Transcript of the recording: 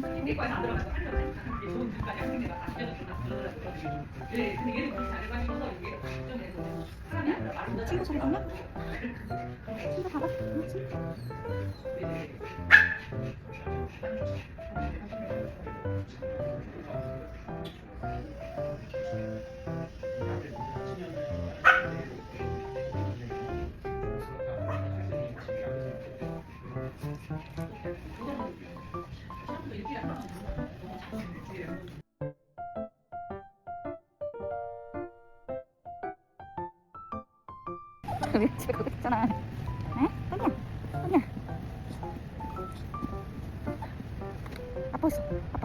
내과에서 안 들어가서 하려고 하니까 이게 좋은 듣가 학생들과 다 들려줬구나 그러더라고요. 네, 근데 얘는 그렇게 잘해가지고서 이게 걱정해서 사람이 아니라 말로 친구 소리 나냐? 친구 봐봐. 응, 친구. 네. 왜 집에 가고 있잖아. 에? 또냐? 또냐? 아빠 있어.